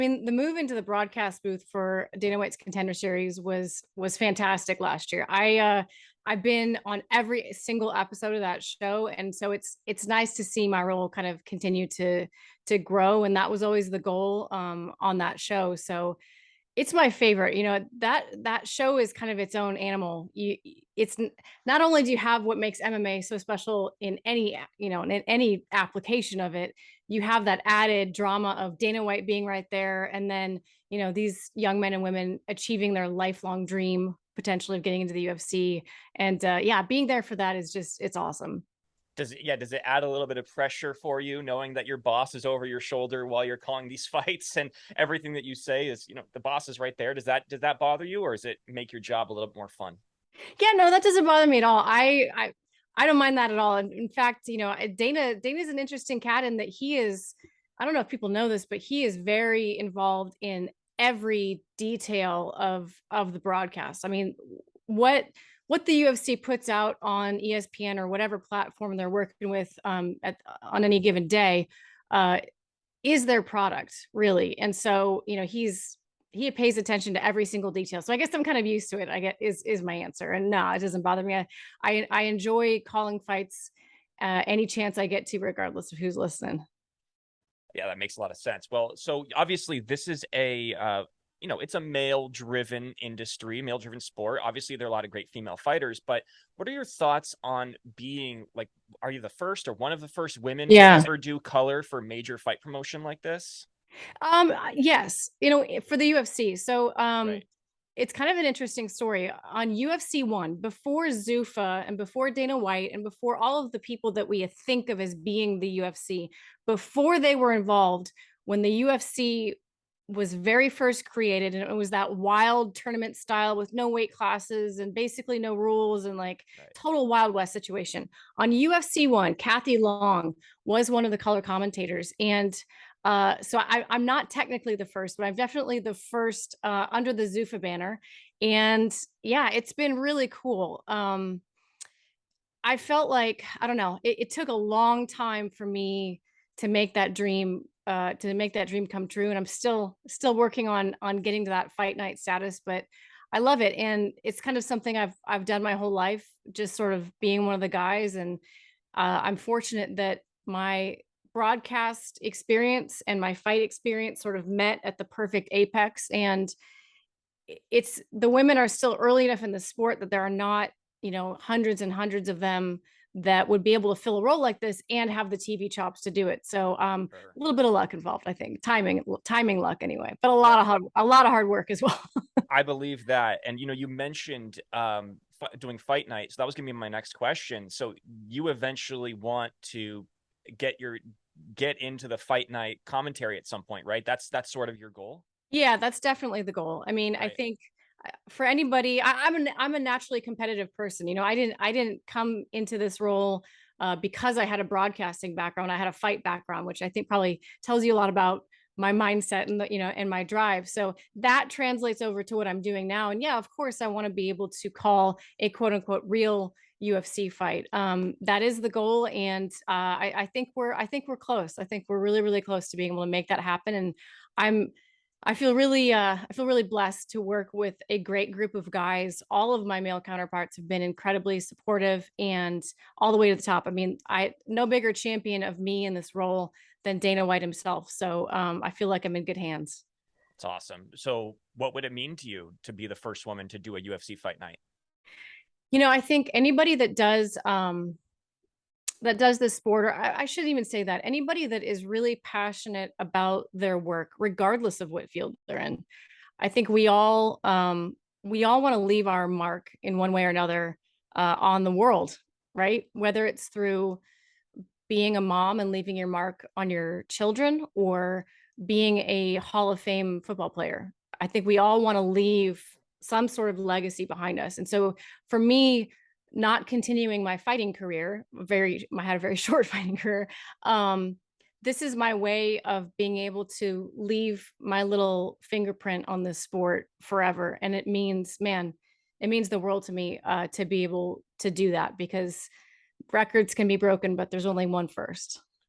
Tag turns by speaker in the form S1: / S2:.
S1: I mean, the move into the broadcast booth for Dana White's Contender Series was fantastic last year. I've been on every single episode of that show, and so it's nice to see my role kind of continue to grow, and that was always the goal on that show. So it's my favorite. That show is kind of its own animal. It's not only do you have what makes MMA so special in any, in any application of it, you have that added drama of Dana White being right there, and then these young men and women achieving their lifelong dream potentially of getting into the UFC, and yeah, being there for that is just it's awesome.
S2: Does it add a little bit of pressure for you knowing that your boss is over your shoulder while you're calling these fights and everything that you say is, the boss is right there? Does that bother you, or does it make your job a little bit more fun?
S1: Yeah, no, that doesn't bother me at all. I don't mind that at all. In fact, Dana's an interesting cat in that he is, I don't know if people know this, but he is very involved in every detail of the broadcast. I mean, what what the UFC puts out on ESPN or whatever platform they're working with on any given day uh, is their product, really. And so, he pays attention to every single detail. So I guess I'm kind of used to it. I get is my answer. And no, it doesn't bother me. I enjoy calling fights any chance I get to, regardless of who's listening.
S2: Yeah, that makes a lot of sense. Well, so obviously this is it's a male-driven industry, male-driven sport. Obviously, there are a lot of great female fighters, but what are your thoughts on being like, are you the first or one of the first women to
S1: Yeah.
S2: ever do color for major fight promotion like this?
S1: Yes, for the UFC. So
S2: Right.
S1: it's kind of an interesting story. On UFC one, before Zuffa and before Dana White and before all of the people that we think of as being the UFC, before they were involved, when the UFC was very first created, and it was that wild tournament style with no weight classes and basically no rules, and like
S2: Right.
S1: total Wild West situation. On UFC one, Kathy Long was one of the color commentators. And so I'm not technically the first, but I'm definitely the first under the Zuffa banner. And yeah, it's been really cool. I felt like, I don't know, it took a long time for me to make that dream come true. And I'm still working on getting to that fight night status, but I love it. And it's kind of something I've done my whole life, just sort of being one of the guys. And I'm fortunate that my broadcast experience and my fight experience sort of met at the perfect apex. And it's the women are still early enough in the sport that there are not, hundreds and hundreds of them that would be able to fill a role like this and have the TV chops to do it. So
S2: Sure.
S1: a little bit of luck involved, I think. Timing luck anyway, but
S2: Yeah,
S1: a lot of hard work as well.
S2: I believe that. And you mentioned doing fight night, so that was gonna be my next question. So you eventually want to get your get into the fight night commentary at some point, right? That's sort of your goal,
S1: Yeah, that's definitely the goal. I mean, I
S2: right?
S1: think for anybody, I'm a naturally competitive person. I didn't come into this role because I had a broadcasting background. I had a fight background, which I think probably tells you a lot about my mindset and and my drive. So that translates over to what I'm doing now. And yeah, of course, I want to be able to call a quote unquote real UFC fight. That is the goal, and I think we're close. I think we're really really close to being able to make that happen. And I'm I feel really blessed to work with a great group of guys. All of my male counterparts have been incredibly supportive and all the way to the top. I mean, I no bigger champion of me in this role than Dana White himself. So I feel like I'm in good hands.
S2: It's awesome. So what would it mean to you to be the first woman to do a UFC fight night?
S1: I think anybody that does this sport, or I shouldn't even say that, anybody that is really passionate about their work, regardless of what field they're in, I think we all want to leave our mark in one way or another on the world, right? Whether it's through being a mom and leaving your mark on your children, or being a Hall of Fame football player. I think we all want to leave some sort of legacy behind us. And so for me, not continuing my fighting career, I had a very short fighting career. Um, this is my way of being able to leave my little fingerprint on this sport forever. And it means, man, it means the world to me to be able to do that, because records can be broken, but there's only one first.